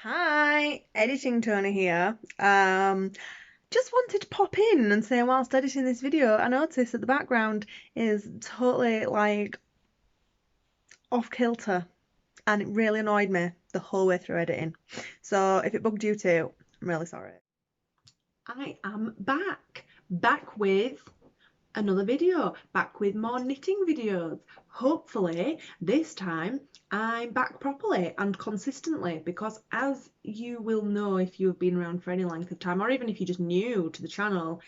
Hi, editing Tony here. Just wanted to pop in and say whilst editing this video, I noticed that the background is totally like off kilter and it really annoyed me the whole way through editing. So if it bugged you too, I'm really sorry. I am back with another video, back with more knitting videos. Hopefully this time I'm back properly and consistently, because as you will know if you have been around for any length of time, or even if you're just new to the channel,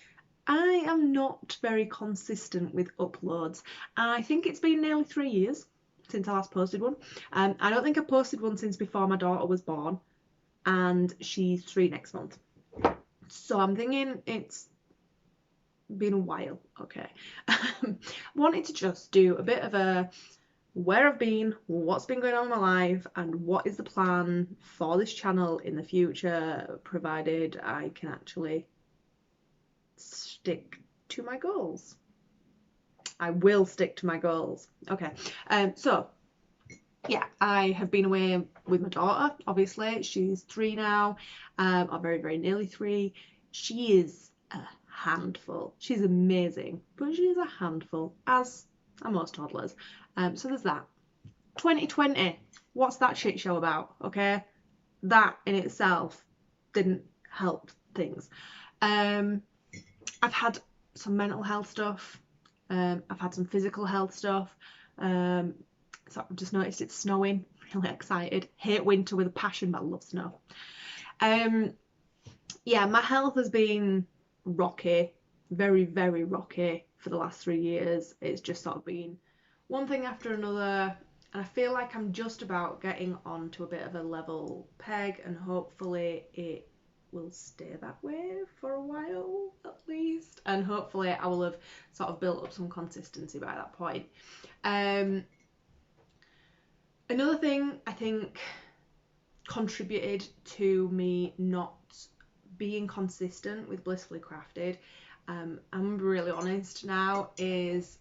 I am not very consistent with uploads. I think it's been nearly 3 years since I last posted one. I don't think I posted one since before my daughter was born, and she's 3 next month. So I'm thinking it's been a while. Okay. Wanted to just do a bit of a where I've been, what's been going on in my life, and what is the plan for this channel in the future, provided I can actually stick to my goals. I will stick to my goals. Okay. So yeah, I have been away with my daughter. Obviously, she's 3 now, or very nearly 3. She is a handful. She's amazing, but she is a handful, as are most toddlers. So there's that. 2020, what's that shit show about? Okay, that in itself didn't help things. I've had some mental health stuff. I've had some physical health stuff. So I've just noticed it's snowing. Really excited. Hate winter with a passion, but I love snow. Yeah, my health has been rocky, very rocky for the last 3 years. It's just sort of been one thing after another, and I feel like I'm just about getting onto a bit of a level peg, and hopefully it will stay that way for a while at least, and hopefully I will have sort of built up some consistency by that point. Another thing I think contributed to me not being consistent with Blissfully Crafted, I'm really honest now, is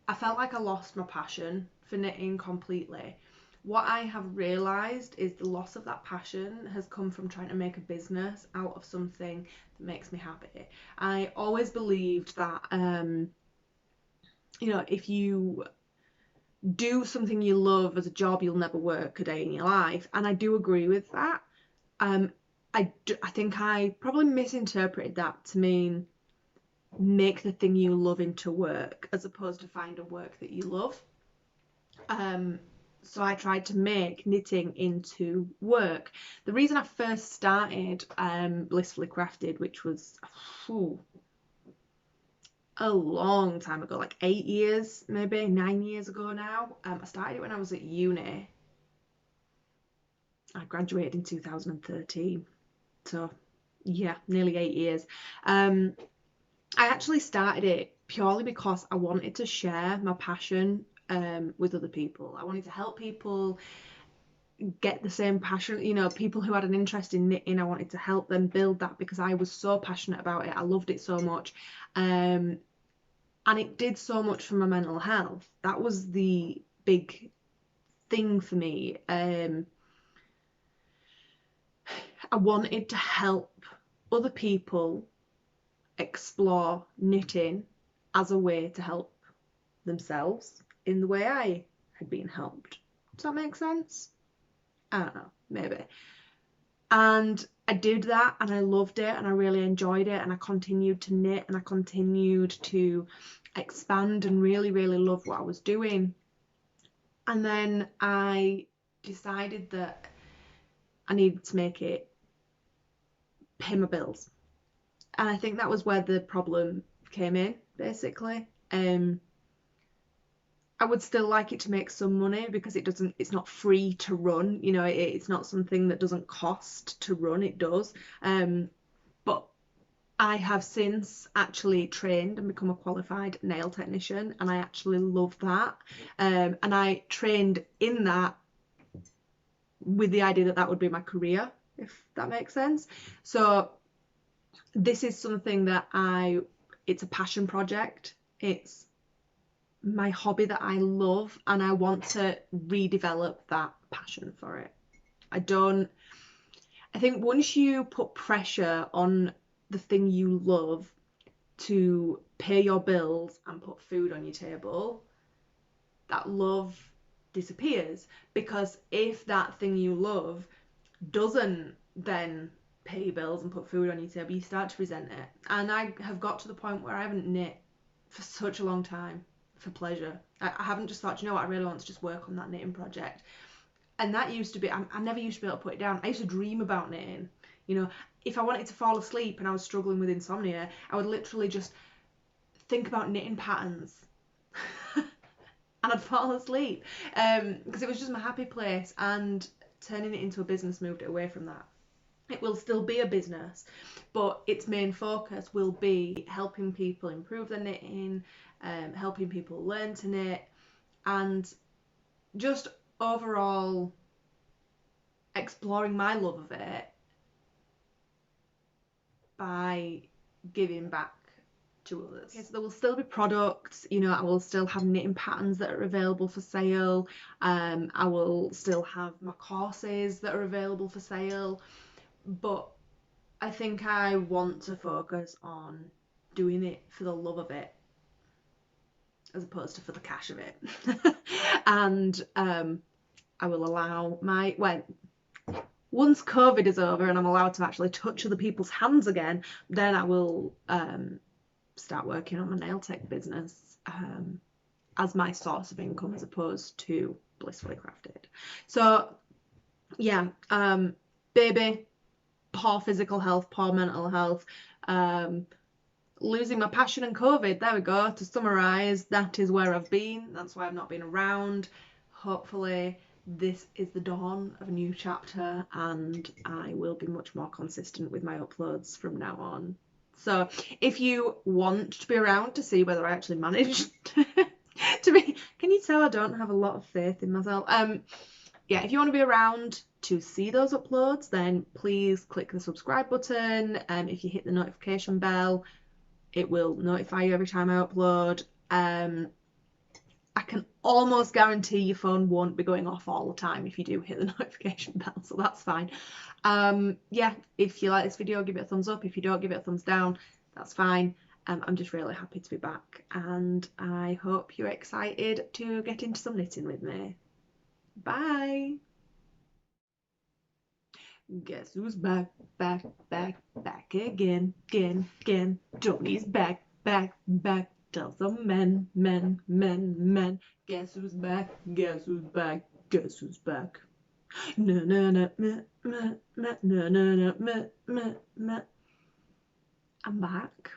I felt like I lost my passion for knitting completely. What I have realised is the loss of that passion has come from trying to make a business out of something that makes me happy. I always believed that, if you do something you love as a job, you'll never work a day in your life. And I do agree with that. I think I probably misinterpreted that to mean make the thing you love into work, as opposed to find a work that you love. So I tried to make knitting into work. The reason I first started Blissfully Crafted, which was a long time ago, like 8 years, maybe 9 years ago now. I started it when I was at uni. I graduated in 2013, so yeah, nearly 8 years. I actually started it purely because I wanted to share my passion with other people. I wanted to help people get the same passion, people who had an interest in knitting. I wanted to help them build that because I was so passionate about it. I loved it so much. And it did so much for my mental health. That was the big thing for me. I wanted to help other people explore knitting as a way to help themselves in the way I had been helped. Does that make sense? I don't know, maybe. And I did that, and I loved it, and I really enjoyed it, and I continued to knit, and I continued to expand and really love what I was doing. And then I decided that I needed to make it pay my bills, and I think that was where the problem came in, basically. I would still like it to make some money because it's not free to run, it's not something that doesn't cost to run. It does. But I have since actually trained and become a qualified nail technician, and I actually love that. And I trained in that with the idea that that would be my career, if that makes sense. So this is something that it's a passion project. It's my hobby that I love, and I want to redevelop that passion for it. I think once you put pressure on the thing you love to pay your bills and put food on your table, that love disappears. Because if that thing you love doesn't then pay your bills and put food on your table, you start to resent it. And I have got to the point where I haven't knit for such a long time for pleasure. I haven't just thought, you know what, I really want to just work on that knitting project. And that used to be, I never used to be able to put it down. I used to dream about knitting. You know, if I wanted to fall asleep and I was struggling with insomnia, I would literally just think about knitting patterns and I'd fall asleep because it was just my happy place, and turning it into a business moved it away from that. It will still be a business, but its main focus will be helping people improve their knitting, helping people learn to knit, and just overall exploring my love of it by giving back to others. Okay, so there will still be products, you know, I will still have knitting patterns that are available for sale. I will still have my courses that are available for sale, but I think I want to focus on doing it for the love of it as opposed to for the cash of it. And I will allow once COVID is over and I'm allowed to actually touch other people's hands again, then I will start working on my nail tech business as my source of income as opposed to Blissfully Crafted. So yeah, baby, poor physical health, poor mental health, losing my passion and COVID. There we go. To summarise, that is where I've been. That's why I've not been around. Hopefully this is the dawn of a new chapter and I will be much more consistent with my uploads from now on. So if you want to be around to see whether I actually managed to be, can you tell I don't have a lot of faith in myself? Yeah, if you want to be around to see those uploads, then please click the subscribe button. If you hit the notification bell, it will notify you every time I upload. I can almost guarantee your phone won't be going off all the time if you do hit the notification bell, so that's fine. Yeah, if you like this video, give it a thumbs up. If you don't, give it a thumbs down. That's fine. I'm just really happy to be back, and I hope you're excited to get into some knitting with me. Bye! Guess who's back, back, back, back again, again. Johnny's back, back, back. Tell some men, men, men, men. Guess who's back, guess who's back, guess who's back. Na na na meh, meh, meh, na na na meh, meh, meh. I'm back.